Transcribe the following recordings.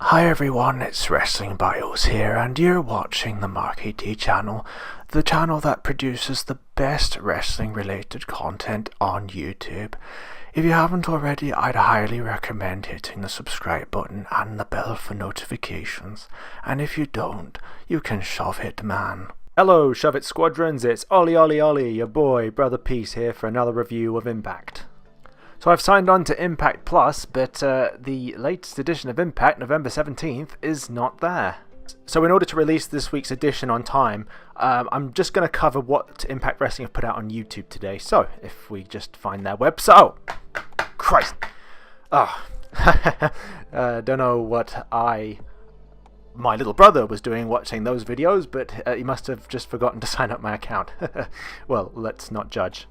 Hi everyone, it's Wrestling Bios here, and you're watching the Marky D channel, the channel that produces the best wrestling related content on YouTube. If you haven't already, I'd highly recommend hitting the subscribe button and the bell for notifications, and if you don't, you can shove it, man. Hello Shove It Squadrons, it's Ollie, your boy, Brother Peace here for another review of Impact. So I've signed on to Impact Plus, but the latest edition of Impact, November 17th, is not there. So in order to release this week's edition on time, I'm just going to cover what Impact Wrestling have put out on YouTube today. So if we just find their website... Oh! Christ! Oh. Don't know what my little brother was doing watching those videos, but he must have just forgotten to sign up my account. Well, let's not judge.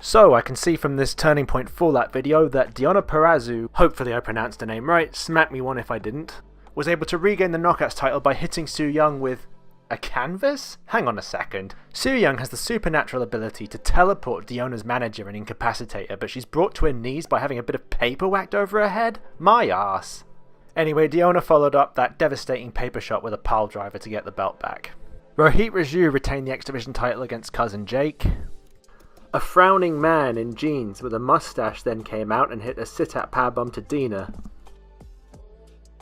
So, I can see from this Turning Point Fallout video that Deonna Purrazzo, hopefully I pronounced her name right, smack me one if I didn't, was able to regain the Knockouts title by hitting Su Yung with a canvas? Hang on a second. Su Yung has the supernatural ability to teleport Deonna's manager and incapacitate her, but she's brought to her knees by having a bit of paper whacked over her head? My arse. Anyway, Deonna followed up that devastating paper shot with a pile driver to get the belt back. Rohit Raju retained the X Division title against Cousin Jake. A frowning man in jeans with a mustache then came out and hit a sit-out powerbomb to Dina.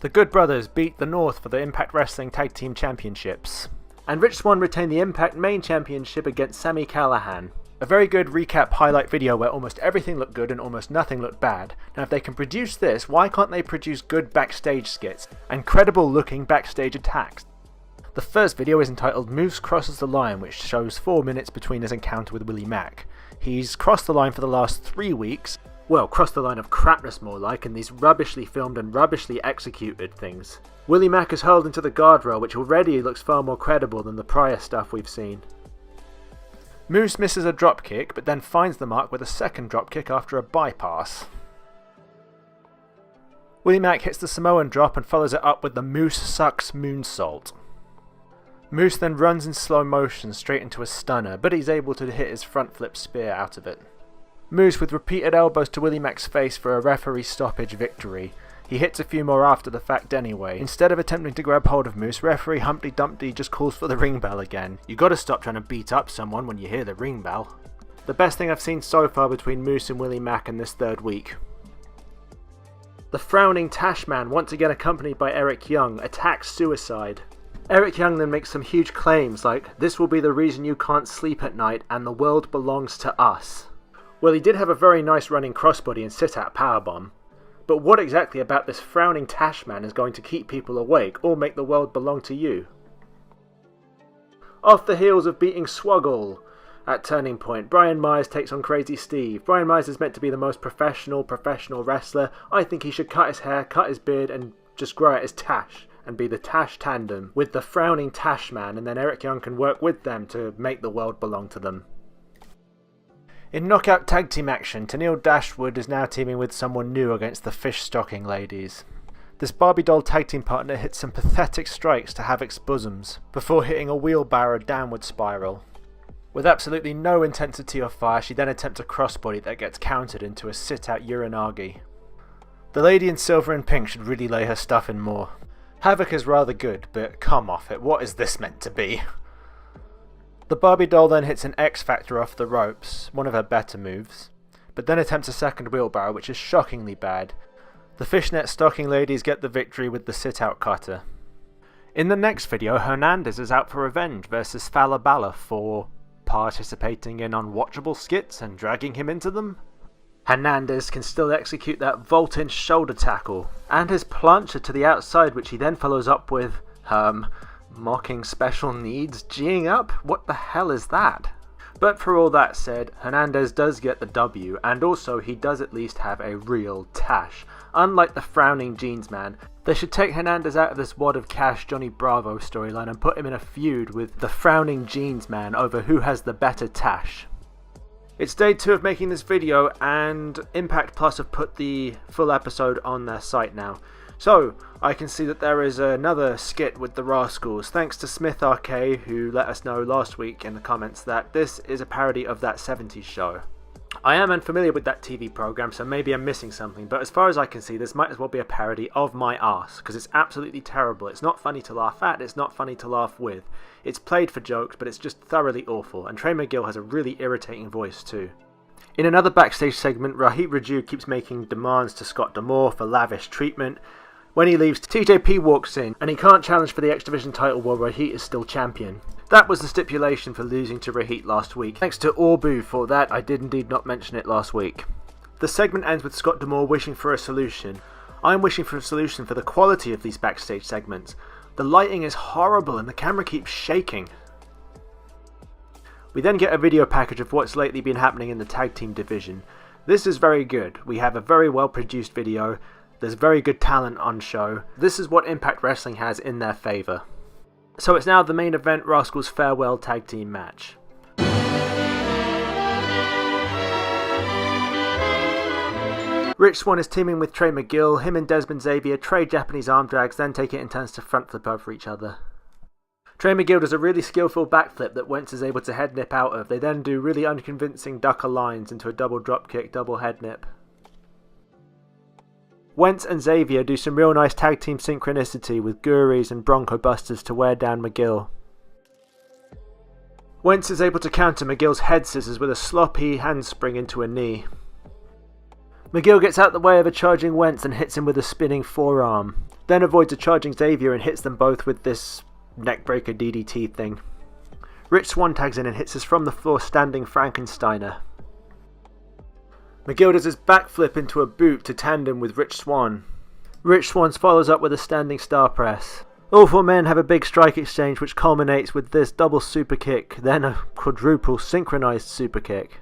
The Good Brothers beat the North for the Impact Wrestling Tag Team Championships. And Rich Swann retained the Impact Main Championship against Sami Callihan. A very good recap highlight video where almost everything looked good and almost nothing looked bad. Now if they can produce this, why can't they produce good backstage skits and credible looking backstage attacks? The first video is entitled Moose Crosses the Line, which shows 4 minutes between his encounter with Willie Mack. He's crossed the line for the last 3 weeks. Well, crossed the line of crapness more like, in these rubbishly filmed and rubbishly executed things. Willie Mack is hurled into the guardrail, which already looks far more credible than the prior stuff we've seen. Moose misses a dropkick, but then finds the mark with a second dropkick after a bypass. Willie Mack hits the Samoan drop and follows it up with the Moose Sucks Moonsault. Moose then runs in slow motion straight into a stunner, but he's able to hit his front flip spear out of it. Moose with repeated elbows to Willie Mack's face for a referee stoppage victory. He hits a few more after the fact anyway. Instead of attempting to grab hold of Moose, referee Humpty Dumpty just calls for the ring bell again. You gotta stop trying to beat up someone when you hear the ring bell. The best thing I've seen so far between Moose and Willie Mack in this third week. The Frowning Tash Man, once again accompanied by Eric Young, attacks Suicide. Eric Young then makes some huge claims like, "This will be the reason you can't sleep at night and the world belongs to us." Well, he did have a very nice running crossbody and sit-out powerbomb, but what exactly about this Frowning Tash Man is going to keep people awake or make the world belong to you? Off the heels of beating Swoggle at Turning Point, Brian Myers takes on Crazy Steve. Brian Myers is meant to be the most professional wrestler. I think he should cut his hair, cut his beard and just grow out his tash and be the Tash Tandem with the Frowning Tash Man, and then Eric Young can work with them to make the world belong to them. In knockout tag team action, Tennille Dashwood is now teaming with someone new against the Fish Stocking Ladies. This Barbie doll tag team partner hits some pathetic strikes to Havoc's bosoms, before hitting a wheelbarrow downward spiral. With absolutely no intensity or fire, she then attempts a crossbody that gets countered into a sit-out uranagi. The lady in silver and pink should really lay her stuff in more. Havoc is rather good, but come off it, what is this meant to be? The Barbie doll then hits an X Factor off the ropes, one of her better moves, but then attempts a second wheelbarrow, which is shockingly bad. The fishnet stocking ladies get the victory with the sit-out cutter. In the next video, Hernandez is out for revenge versus Fallah for participating in unwatchable skits and dragging him into them. Hernandez can still execute that vault-in shoulder tackle, and his plancha to the outside, which he then follows up with, mocking special needs, G'ing up? What the hell is that? But for all that said, Hernandez does get the W, and also he does at least have a real tash. Unlike the Frowning Jeans Man, they should take Hernandez out of this wad of cash Johnny Bravo storyline and put him in a feud with the Frowning Jeans Man over who has the better tash. It's day 2 of making this video, and Impact Plus have put the full episode on their site now. So, I can see that there is another skit with the Rascals, thanks to Smith RK, who let us know last week in the comments that this is a parody of that 70s show. I am unfamiliar with that TV program, so maybe I'm missing something, but as far as I can see, this might as well be a parody of My Arse, because it's absolutely terrible. It's not funny to laugh at, it's not funny to laugh with. It's played for jokes, but it's just thoroughly awful, and Trey McGill has a really irritating voice too. In another backstage segment, Rohit Raju keeps making demands to Scott D'Amore for lavish treatment. When he leaves, TJP walks in, and he can't challenge for the X Division title while Rohit is still champion. That was the stipulation for losing to Rohit last week. Thanks to Orbu for that, I did indeed not mention it last week. The segment ends with Scott D'Amore wishing for a solution. I'm wishing for a solution for the quality of these backstage segments. The lighting is horrible and the camera keeps shaking. We then get a video package of what's lately been happening in the tag team division. This is very good. We have a very well produced video. There's very good talent on show. This is what Impact Wrestling has in their favour. So it's now the main event, Rascalz farewell tag team match. Rich Swann is teaming with Trey McGill. Him and Desmond Xavier trade Japanese arm drags, then take it in turns to front flip over each other. Trey McGill does a really skillful backflip that Wentz is able to head nip out of. They then do really unconvincing ducker lines into a double dropkick, double head nip. Wentz and Xavier do some real nice tag team synchronicity with Guris and Bronco Busters to wear down McGill. Wentz is able to counter McGill's head scissors with a sloppy handspring into a knee. McGill gets out the way of a charging Wentz and hits him with a spinning forearm, then avoids a charging Xavier and hits them both with this neckbreaker DDT thing. Rich Swann tags in and hits his from the floor standing Frankensteiner. McGill does his backflip into a boot to tandem with Rich Swann. Rich Swann follows up with a standing star press. All four men have a big strike exchange which culminates with this double super kick, then a quadruple synchronized super kick.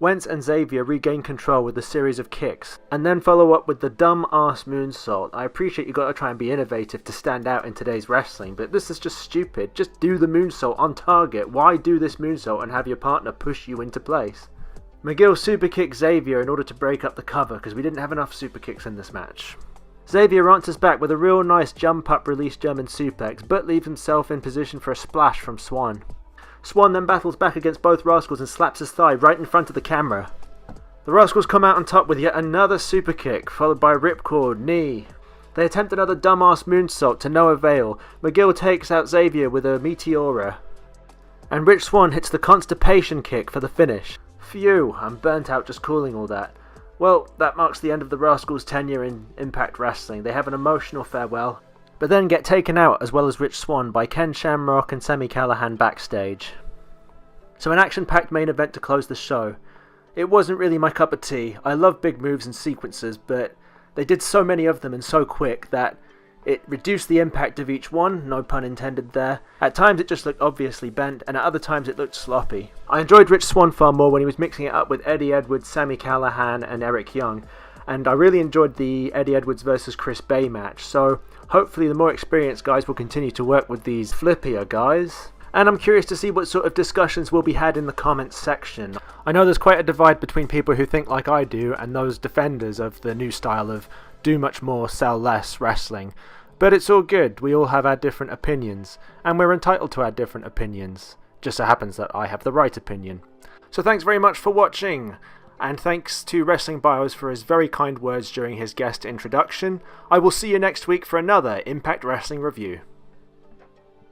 Wentz and Xavier regain control with a series of kicks, and then follow up with the dumb ass moonsault. I appreciate you gotta try and be innovative to stand out in today's wrestling, but this is just stupid. Just do the moonsault on target. Why do this moonsault and have your partner push you into place? McGill super kicks Xavier in order to break up the cover because we didn't have enough super kicks in this match. Xavier answers back with a real nice jump up release German suplex, but leaves himself in position for a splash from Swann. Swann then battles back against both Rascalz and slaps his thigh right in front of the camera. The Rascalz come out on top with yet another super kick, followed by a ripcord, knee. They attempt another dumbass moonsault to no avail. McGill takes out Xavier with a Meteora. And Rich Swann hits the constipation kick for the finish. Phew, I'm burnt out just calling all that. Well, that marks the end of the Rascalz' tenure in Impact Wrestling. They have an emotional farewell, but then get taken out, as well as Rich Swann, by Ken Shamrock and Sami Callihan backstage. So an action-packed main event to close the show. It wasn't really my cup of tea. I love big moves and sequences, but they did so many of them and so quick that it reduced the impact of each one, no pun intended there. At times it just looked obviously bent, and at other times it looked sloppy. I enjoyed Rich Swann far more when he was mixing it up with Eddie Edwards, Sami Callihan and Eric Young, and I really enjoyed the Eddie Edwards versus Chris Bay match, so hopefully the more experienced guys will continue to work with these flippier guys. And I'm curious to see what sort of discussions will be had in the comments section. I know there's quite a divide between people who think like I do and those defenders of the new style of do much more, sell less wrestling. But it's all good, we all have our different opinions, and we're entitled to our different opinions. Just so happens that I have the right opinion. So thanks very much for watching, and thanks to Wrestling Bios for his very kind words during his guest introduction. I will see you next week for another Impact Wrestling review.